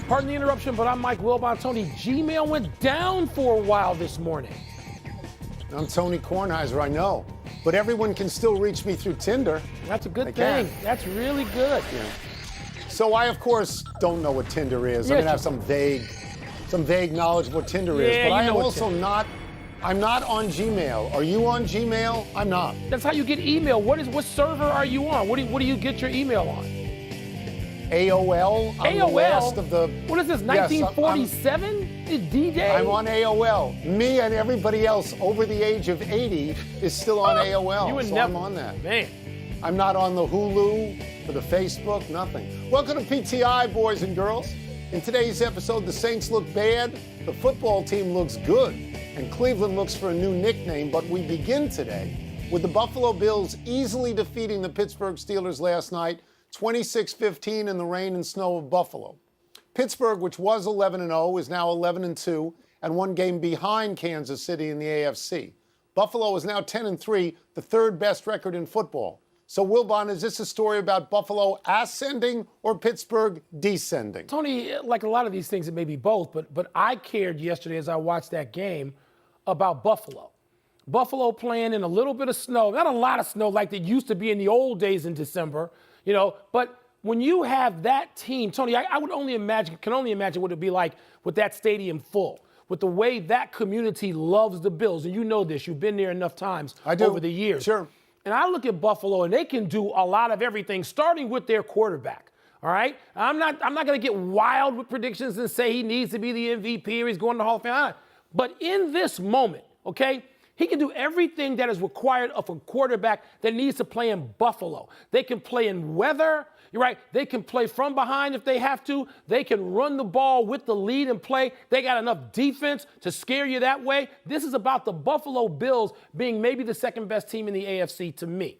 Pardon the interruption, but I'm Mike Wilbon. Tony, Gmail went down for a while this morning. I'm Tony Kornheiser, I know. But everyone can still reach me through Tinder. That's a good thing. That's really good. Yeah. So I, of course, don't know what Tinder is. I mean, I have some vague knowledge of what Tinder is. But I am also not, I'm not on Gmail. Are you on Gmail? I'm not. That's how you get email. What server are you on? What do you get your email on? AOL. I'm AOL? The last of the, what is this, 1947? D-Day? I'm on AOL. Me and everybody else over the age of 80 is still on AOL, I'm on that. Man. I'm not on the Hulu, or the Facebook, nothing. Welcome to PTI, boys and girls. In today's episode, the Saints look bad, the football team looks good, and Cleveland looks for a new nickname. But we begin today with the Buffalo Bills easily defeating the Pittsburgh Steelers last night, 26-15 in the rain and snow of Buffalo. Pittsburgh, which was 11-0, is now 11-2 and one game behind Kansas City in the AFC. Buffalo is now 10-3, the third best record in football. So, Wilbon, is this a story about Buffalo ascending or Pittsburgh descending? Tony, like a lot of these things, it may be both, but I cared yesterday as I watched that game about Buffalo. Buffalo playing in a little bit of snow, not a lot of snow like it used to be in the old days in December, but when you have that team, Tony, I can only imagine what it'd be like with that stadium full, with the way that community loves the Bills. And you know this, you've been there enough times over the years. Sure. And I look at Buffalo, and they can do a lot of everything, starting with their quarterback. All right? I'm not going to get wild with predictions and say he needs to be the MVP or he's going to the Hall of Fame. But in this moment, okay, he can do everything that is required of a quarterback that needs to play in Buffalo. They can play in weather. You're right. They can play from behind if they have to. They can run the ball with the lead and play. They got enough defense to scare you that way. This is about the Buffalo Bills being maybe the second best team in the AFC to me.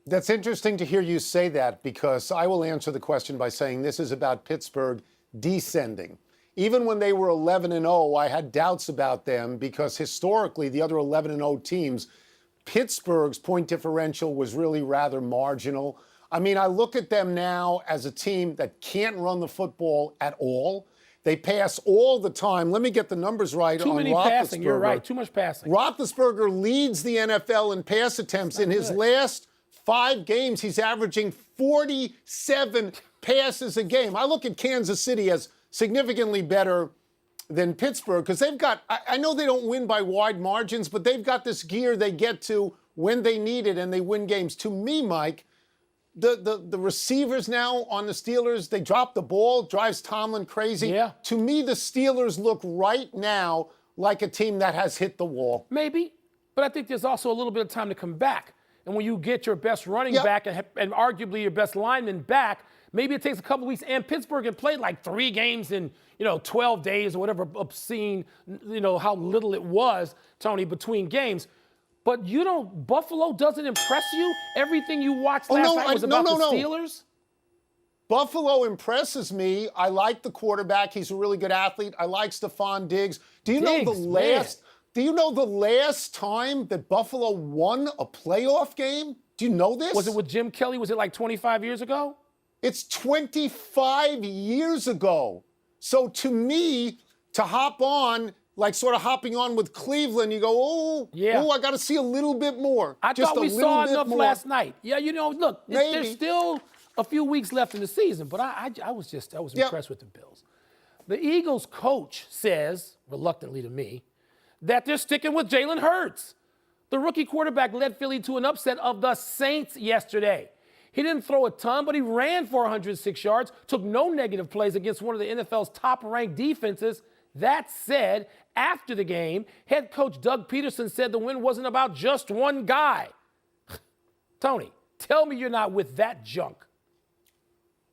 That's interesting to hear you say that, because I will answer the question by saying this is about Pittsburgh descending. Even when they were 11-0, I had doubts about them because historically the other 11-0 teams, Pittsburgh's point differential was really rather marginal. I mean, I look at them now as a team that can't run the football at all. They pass all the time. Let me get the numbers right. Too many passing, you're right. Too much passing. Roethlisberger leads the NFL in pass attempts. In his last 5 games, he's averaging 47 passes a game. I look at Kansas City as significantly better than Pittsburgh because they've got, I know they don't win by wide margins, but they've got this gear they get to when they need it and they win games. To me, Mike, the receivers now on the Steelers, they drop the ball, drives Tomlin crazy. Yeah. To me, the Steelers look right now like a team that has hit the wall. Maybe, but I think there's also a little bit of time to come back. And when you get your best running back and arguably your best lineman back, maybe it takes a couple weeks. And Pittsburgh had played like 3 games in, 12 days or whatever obscene, how little it was, Tony, between games. But Buffalo doesn't impress you? Everything you watched last night was about the Steelers? Buffalo impresses me. I like the quarterback. He's a really good athlete. I like Stephon Diggs. Do you know the last time that Buffalo won a playoff game? Do you know this? Was it with Jim Kelly? Was it like 25 years ago? It's 25 years ago. So to me, to hop on, like sort of hopping on with Cleveland, you go, I got to see a little bit more. I thought we saw enough last night. Yeah, look, there's still a few weeks left in the season, but I was impressed with the Bills. The Eagles coach says, reluctantly to me, that they're sticking with Jalen Hurts. The rookie quarterback led Philly to an upset of the Saints yesterday. He didn't throw a ton, but he ran for 106 yards, took no negative plays against one of the NFL's top-ranked defenses. That said, after the game, head coach Doug Peterson said the win wasn't about just one guy. Tony, tell me you're not with that junk.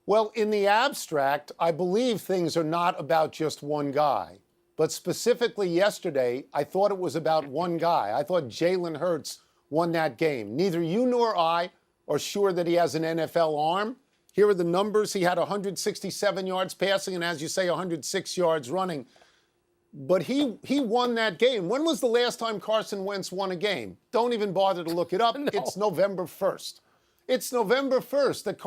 Well, in the abstract, I believe things are not about just one guy. But specifically yesterday, I thought it was about one guy. I thought Jalen Hurts won that game. Neither you nor I are sure that he has an NFL arm. Here are the numbers. He had 167 yards passing and, as you say, 106 yards running. But he won that game. When was the last time Carson Wentz won a game? Don't even bother to look it up. No. It's November 1st. It's November 1st that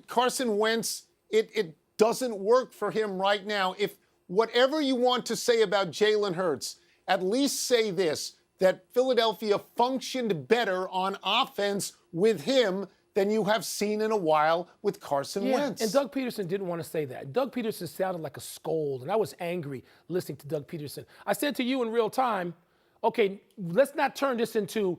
Carson Wentz, it doesn't work for him right now. If whatever you want to say about Jalen Hurts, at least say this, that Philadelphia functioned better on offense with him than you have seen in a while with Carson Wentz. And Doug Peterson didn't want to say that. Doug Peterson sounded like a scold, and I was angry listening to Doug Peterson. I said to you in real time, okay, let's not turn this into,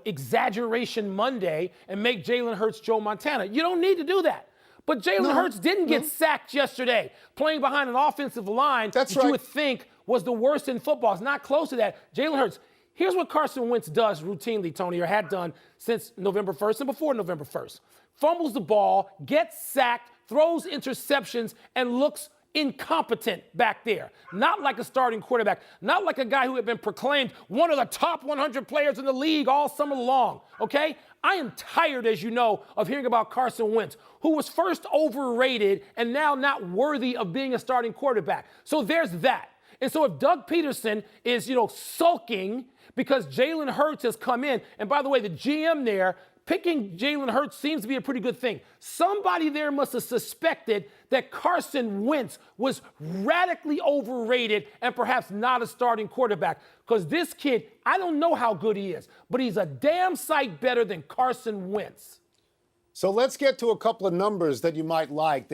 exaggeration Monday and make Jalen Hurts Joe Montana. You don't need to do that. But Jalen Hurts didn't get sacked yesterday, playing behind an offensive line that you would think was the worst in football. It's not close to that. Jalen Hurts. Here's what Carson Wentz does routinely, Tony, or had done since November 1st and before November 1st. Fumbles the ball, gets sacked, throws interceptions, and looks incompetent back there. Not like a starting quarterback, not like a guy who had been proclaimed one of the top 100 players in the league all summer long, okay? I am tired, as you know, of hearing about Carson Wentz, who was first overrated and now not worthy of being a starting quarterback. So there's that. And so if Doug Peterson is, sulking because Jalen Hurts has come in, and by the way, the GM there, picking Jalen Hurts seems to be a pretty good thing. Somebody there must have suspected that Carson Wentz was radically overrated and perhaps not a starting quarterback. Because this kid, I don't know how good he is, but he's a damn sight better than Carson Wentz. So let's get to a couple of numbers that you might like.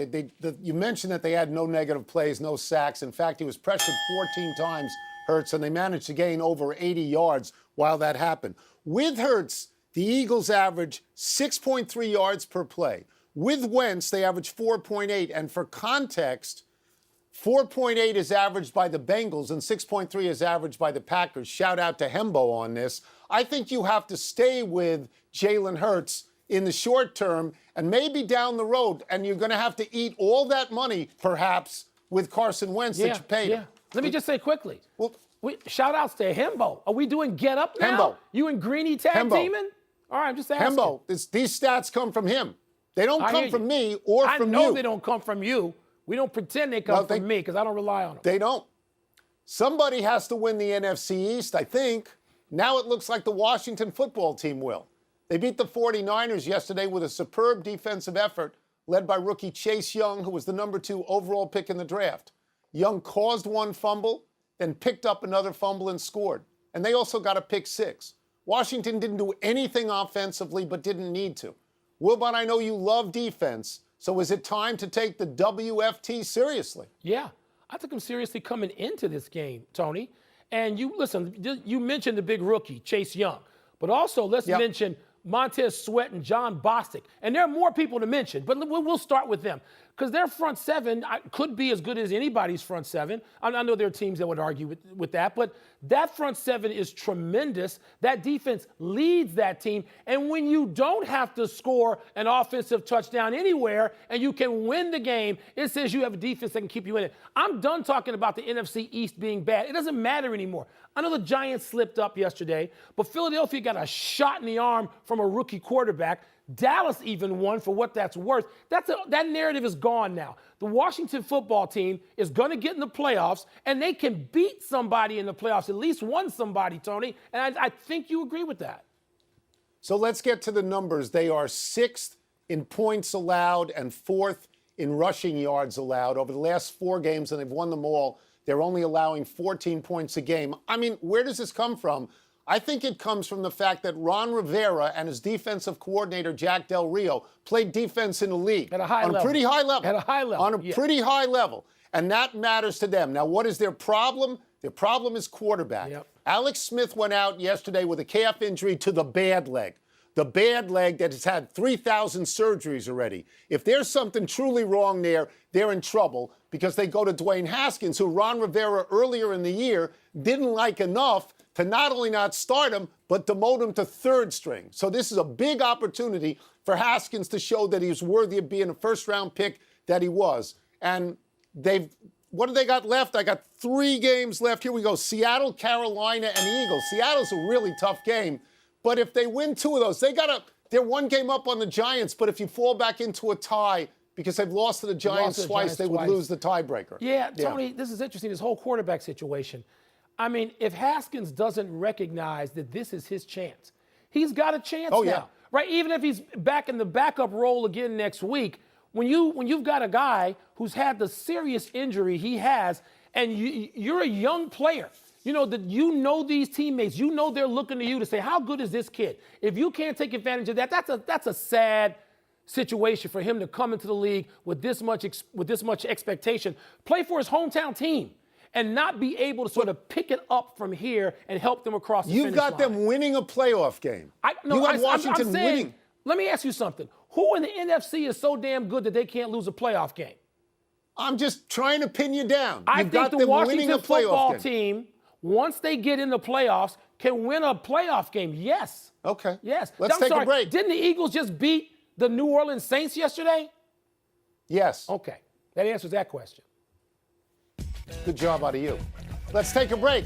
You mentioned that they had no negative plays, no sacks. In fact, he was pressured 14 times, Hurts, and they managed to gain over 80 yards while that happened. With Hurts, the Eagles average 6.3 yards per play. With Wentz, they average 4.8. And for context, 4.8 is averaged by the Bengals and 6.3 is averaged by the Packers. Shout out to Hembo on this. I think you have to stay with Jalen Hurts in the short term and maybe down the road. And you're going to have to eat all that money, perhaps, with Carson Wentz that you paid him. Let me just say quickly. Shout outs to Hembo. Are we doing get up now? Hembo. You and Greeny tag teaming? All right, I'm just asking. Hembo, these stats come from him. They don't come from me or from you. I know they don't come from you. We don't pretend they come from me because I don't rely on them. They don't. Somebody has to win the NFC East, I think. Now it looks like the Washington football team will. They beat the 49ers yesterday with a superb defensive effort led by rookie Chase Young, who was the number 2 overall pick in the draft. Young caused one fumble, then picked up another fumble and scored. And they also got a pick 6. Washington didn't do anything offensively, but didn't need to. Wilbon, I know you love defense, so is it time to take the WFT seriously? Yeah, I took him seriously coming into this game, Tony. And you mentioned the big rookie, Chase Young. But also, let's mention Montez Sweat and John Bostic. And there are more people to mention, but we'll start with them. Because their front seven could be as good as anybody's front seven. I know there are teams that would argue with that, but that front seven is tremendous. That defense leads that team. And when you don't have to score an offensive touchdown anywhere and you can win the game, it says you have a defense that can keep you in it. I'm done talking about the NFC East being bad. It doesn't matter anymore. I know the Giants slipped up yesterday, but Philadelphia got a shot in the arm from a rookie quarterback. Dallas even won, for what that's worth. That narrative is gone now. The Washington football team is going to get in the playoffs, and they can beat somebody in the playoffs, at least one somebody, Tony, and I think you agree with that. So let's get to the numbers. They are 6th in points allowed and 4th in rushing yards allowed. Over the last 4 games, and they've won them all, they're only allowing 14 points a game. I mean, where does this come from? I think it comes from the fact that Ron Rivera and his defensive coordinator, Jack Del Rio, played defense in the league. At a high level. On a pretty high level. At a high level. On a pretty high level. And that matters to them. Now, what is their problem? Their problem is quarterback. Yep. Alex Smith went out yesterday with a calf injury to the bad leg. The bad leg that has had 3,000 surgeries already. If there's something truly wrong there, they're in trouble because they go to Dwayne Haskins, who Ron Rivera earlier in the year didn't like enough to not only not start him, but demote him to 3rd string. So this is a big opportunity for Haskins to show that he's worthy of being a first-round pick that he was. And what do they got left? I got 3 games left. Here we go. Seattle, Carolina, and the Eagles. Seattle's a really tough game. But if they win 2 of those, they're 1 game up on the Giants. But if you fall back into a tie, because they've lost to the Giants twice, they would lose the tiebreaker. Yeah, Tony, this is interesting, this whole quarterback situation. I mean, if Haskins doesn't recognize that this is his chance, he's got a chance now, right? Even if he's back in the backup role again next week, When you've got a guy who's had the serious injury he has, and you're a young player, these teammates, they're looking to you to say, how good is this kid? If you can't take advantage of that, that's a sad situation for him to come into the league with this much expectation, play for his hometown team, and not be able to sort of pick it up from here and help them across the finish line. You've got them winning a playoff game. You got Washington winning. Let me ask you something. Who in the NFC is so damn good that they can't lose a playoff game? I'm just trying to pin you down. I think the Washington football team, once they get in the playoffs, can win a playoff game. Yes. Okay. Yes. Let's take a break. Didn't the Eagles just beat the New Orleans Saints yesterday? Yes. Okay. That answers that question. Good job out of you. Let's take a break.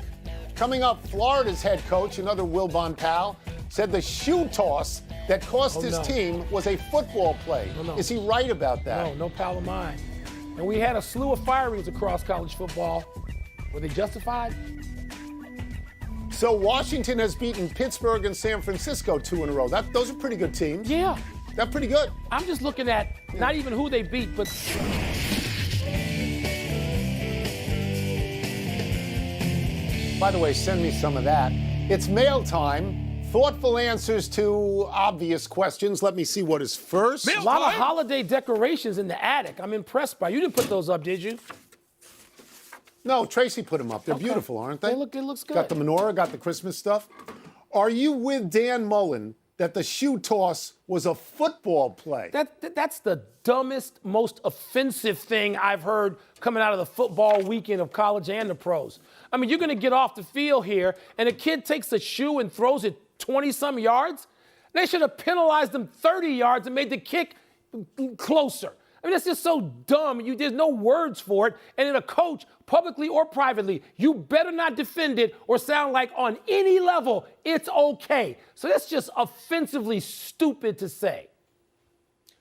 Coming up, Florida's head coach, another Wilbon pal, said the shoe toss that cost his team was a football play. Is he right about that? No pal of mine. And we had a slew of firings across college football. Were they justified? So Washington has beaten Pittsburgh and San Francisco 2 in a row. Those are pretty good teams. Yeah. They're pretty good. I'm just looking at not even who they beat, but... By the way, send me some of that. It's mail time. Thoughtful answers to obvious questions. Let me see what is first. A lot of holiday decorations in the attic. I'm impressed by. You didn't put those up, did you? No, Tracy put them up. They're beautiful, aren't they? It looks good. Got the menorah, got the Christmas stuff. Are you with Dan Mullen that the shoe toss was a football play? That's the dumbest, most offensive thing I've heard coming out of the football weekend of college and the pros. I mean, you're going to get off the field here, and a kid takes a shoe and throws it 20-some yards? They should have penalized them 30 yards and made the kick closer. I mean, that's just so dumb. There's no words for it. And then a coach, publicly or privately, you better not defend it or sound like on any level it's okay. So that's just offensively stupid to say.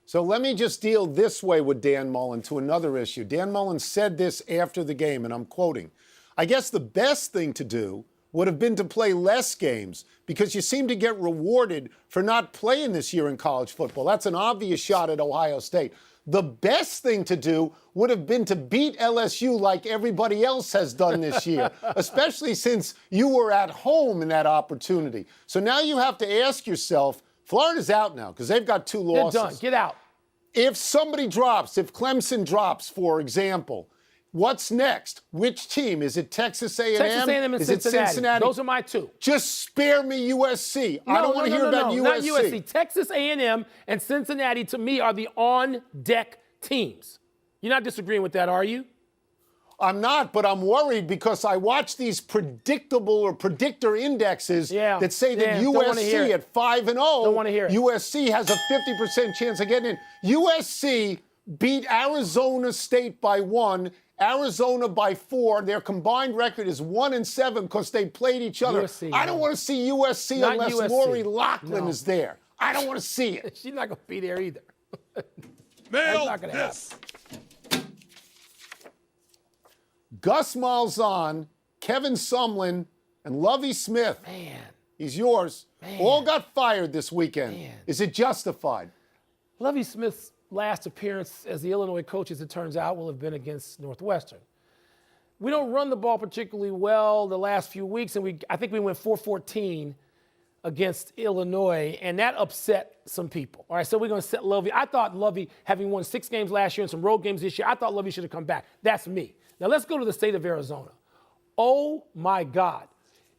So let me just deal this way with Dan Mullen to another issue. Dan Mullen said this after the game, and I'm quoting, I guess the best thing to do would have been to play less games because you seem to get rewarded for not playing this year in college football. That's an obvious shot at Ohio State. The best thing to do would have been to beat LSU like everybody else has done this year, especially since you were at home in that opportunity. So now you have to ask yourself, Florida's out now because they've got 2 losses. They're done. Get out. If somebody drops, if Clemson drops, for example, what's next? Which team? Is it Texas A&M? Texas A&M and Is it Cincinnati? Those are my 2. Just spare me USC. I don't want to hear about USC. Not USC. Texas A&M and Cincinnati, to me, are the on-deck teams. You're not disagreeing with that, are you? I'm not, but I'm worried because I watch these predictable or predictor indexes that say that USC at 5-0, don't want to hear it. USC has a 50% chance of getting in. USC beat Arizona State by 1, Arizona by 4. Their combined record is 1-7 because they played each other. USC, I don't want to see USC not unless USC. Lori Loughlin is there. I don't want to see it. She's not going to be there either. Mail not gonna happen. Gus Malzahn, Kevin Sumlin, and Lovie Smith. Man. He's yours. Man. All got fired this weekend. Man. Is it justified? Lovie Smith's last appearance as the Illinois coach, as it turns out, will have been against Northwestern. We don't run the ball particularly well the last few weeks, and I think we went 4-14 against Illinois, and that upset some people. All right, so we're going to set Lovie. I thought Lovie, having won 6 games last year and some road games this year, I thought Lovie should have come back. That's me. Now let's go to the state of Arizona. Oh, my God.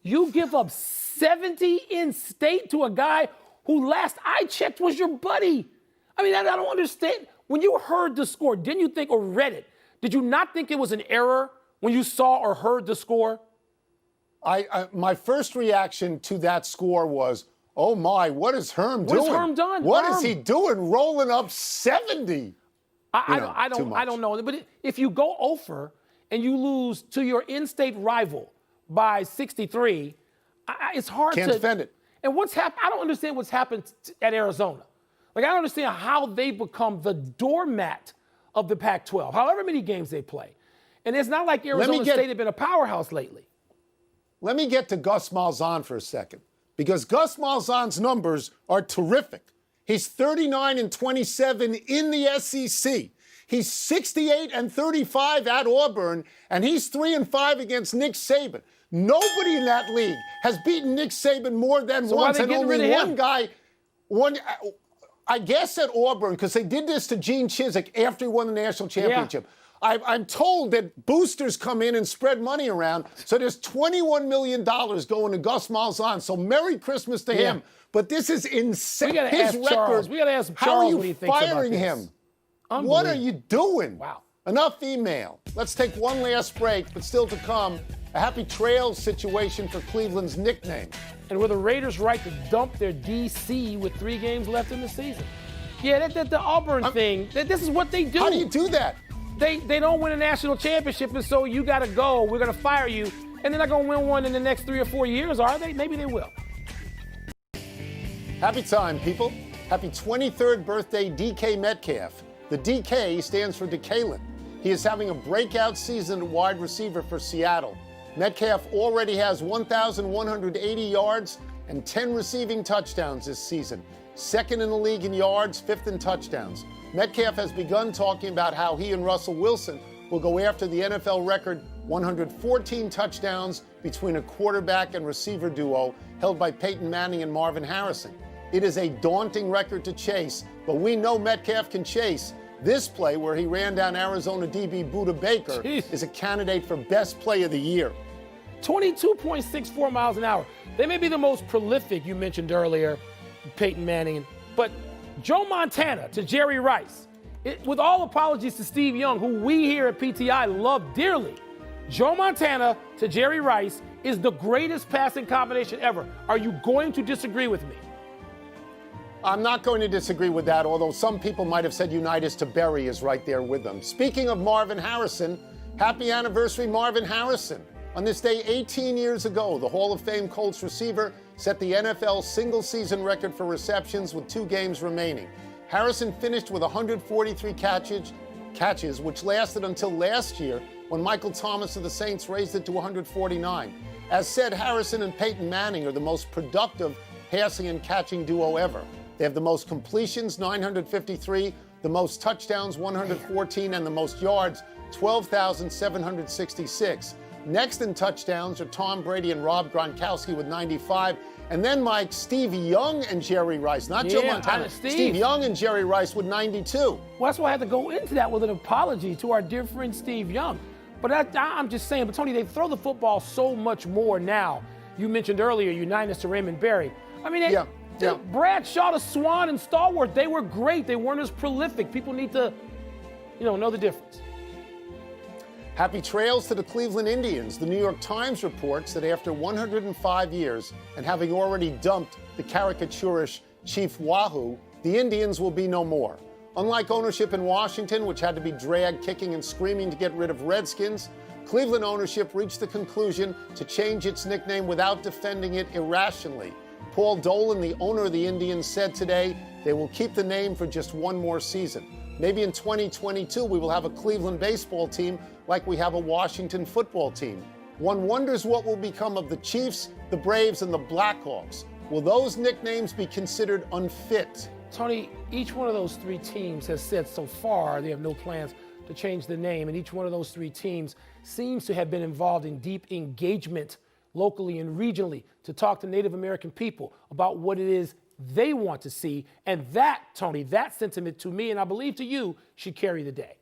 You give up 70 in state to a guy who last I checked was your buddy. I mean, I don't understand. When you heard the score, didn't you think, or read it, did you not think it was an error when you saw or heard the score? My first reaction to that score was, oh, my, what is Herm doing? What has Herm done? What is he doing rolling up 70? I don't know. But if you go over and you lose to your in-state rival by 63, it's hard Can't defend it. And what's happened? I don't understand what's happened at Arizona. Like, I don't understand how they become the doormat of the Pac-12, however many games they play. And it's not like Arizona State had been a powerhouse lately. Let me get to Gus Malzahn for a second, because Gus Malzahn's numbers are terrific. He's 39-27 in the SEC. He's 68-35 at Auburn, and he's 3-5 against Nick Saban. Nobody in that league has beaten Nick Saban more than once, and only one guy. I guess at Auburn, because they did this to Gene Chizik after he won the national championship. Yeah. I'm told that boosters come in and spread money around, so there's $21 million going to Gus Malzahn. So Merry Christmas to him. But this is insane. We got to ask Charles. We got to ask Charles. How are you what he thinks firing about him? What are you doing? Wow. Enough email. Let's take one last break, but still to come, a happy trails situation for Cleveland's nickname. And were the Raiders right to dump their DC with 3 games left in the season? Yeah, the Auburn thing, this is what they do. How do you do that? They don't win a national championship, and so you got to go. We're going to fire you. And they're not going to win one in the next 3 or 4 years, are they? Maybe they will. Happy time, people. Happy 23rd birthday, DK Metcalf. The DK stands for Decalen. He is having a breakout season at wide receiver for Seattle. Metcalf already has 1,180 yards and 10 receiving touchdowns this season. Second in the league in yards, 5th in touchdowns. Metcalf has begun talking about how he and Russell Wilson will go after the NFL record 114 touchdowns between a quarterback and receiver duo held by Peyton Manning and Marvin Harrison. It is a daunting record to chase, but we know Metcalf can chase. This play, where he ran down Arizona DB Budda Baker, is a candidate for best play of the year. 22.64 miles an hour. They may be the most prolific, you mentioned earlier, Peyton Manning, but Joe Montana to Jerry Rice. With all apologies to Steve Young, who we here at PTI love dearly, Joe Montana to Jerry Rice is the greatest passing combination ever. Are you going to disagree with me? I'm not going to disagree with that, although some people might have said Unitas to Berry is right there with them. Speaking of Marvin Harrison, happy anniversary, Marvin Harrison. On this day 18 years ago, the Hall of Fame Colts receiver set the NFL single-season record for receptions with 2 games remaining. Harrison finished with 143 catches, which lasted until last year when Michael Thomas of the Saints raised it to 149. As said, Harrison and Peyton Manning are the most productive passing and catching duo ever. They have the most completions, 953, the most touchdowns, 114, and the most yards, 12,766. Next in touchdowns are Tom Brady and Rob Gronkowski with 95. And then, Mike, Steve Young and Jerry Rice, not Joe Montana. Steve Young and Jerry Rice with 92. Well, that's why I had to go into that with an apology to our dear friend Steve Young. But I'm just saying, but Tony, they throw the football so much more now. You mentioned earlier Unitas to Raymond Berry. I mean, Bradshaw to Swan and Stallworth, they were great. They weren't as prolific. People need to, know the difference. Happy trails to the Cleveland Indians. The New York Times reports that after 105 years and having already dumped the caricaturish Chief Wahoo, the Indians will be no more. Unlike ownership in Washington, which had to be dragged kicking and screaming to get rid of Redskins, Cleveland ownership reached the conclusion to change its nickname without defending it irrationally. Paul Dolan, the owner of the Indians, said today they will keep the name for just one more season. Maybe in 2022 we will have a Cleveland baseball team like we have a Washington football team. One wonders what will become of the Chiefs, the Braves, and the Blackhawks. Will those nicknames be considered unfit? Tony, each one of those 3 teams has said so far they have no plans to change the name, and each one of those 3 teams seems to have been involved in deep engagement locally and regionally to talk to Native American people about what it is they want to see. And that, Tony, that sentiment to me, and I believe to you, should carry the day.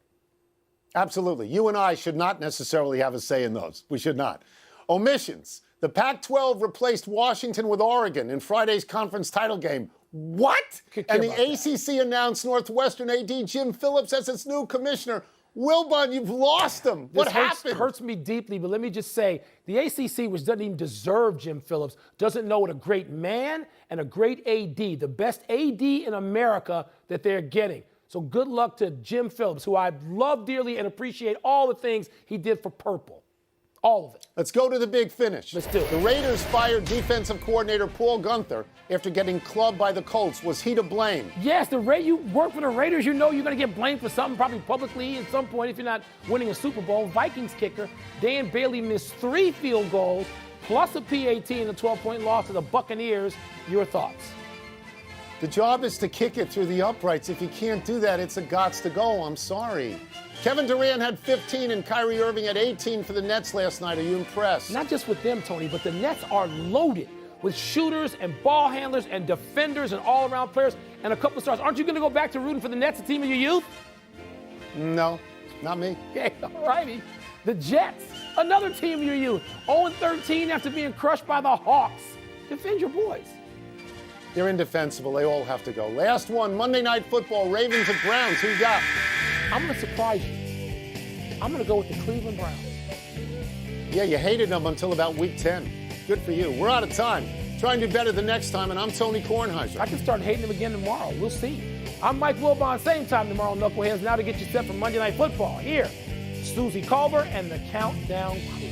Absolutely. You and I should not necessarily have a say in those. We should not. Omissions. The Pac-12 replaced Washington with Oregon in Friday's conference title game. What? And the ACC announced Northwestern AD Jim Phillips as its new commissioner. Wilbon, you've lost him. What happened? Hurts me deeply, but let me just say, the ACC, which doesn't even deserve Jim Phillips, doesn't know what a great man and a great AD, the best AD in America that they're getting. So good luck to Jim Phillips, who I love dearly and appreciate all the things he did for Purple. All of it. Let's go to the big finish. Let's do it. The Raiders fired defensive coordinator Paul Gunther after getting clubbed by the Colts. Was he to blame? Yes, you work for the Raiders, you know you're going to get blamed for something, probably publicly at some point if you're not winning a Super Bowl. Vikings kicker Dan Bailey missed 3 field goals plus a PAT in a 12-point loss to the Buccaneers. Your thoughts? The job is to kick it through the uprights. If you can't do that, it's a gots to go. I'm sorry. Kevin Durant had 15 and Kyrie Irving had 18 for the Nets last night. Are you impressed? Not just with them, Tony, but the Nets are loaded with shooters and ball handlers and defenders and all-around players and a couple of stars. Aren't you going to go back to rooting for the Nets, the team of your youth? No, not me. Okay, all righty. The Jets, another team of your youth. 0-13 after being crushed by the Hawks. Defend your boys. They're indefensible. They all have to go. Last one, Monday Night Football, Ravens at Browns. Who you got? I'm going to surprise you. I'm going to go with the Cleveland Browns. Yeah, you hated them until about week 10. Good for you. We're out of time. Try and do better the next time, and I'm Tony Kornheiser. I can start hating them again tomorrow. We'll see. I'm Mike Wilbon, same time tomorrow, Knuckleheads. Now to get you set for Monday Night Football. Here, Susie Culver and the Countdown Crew.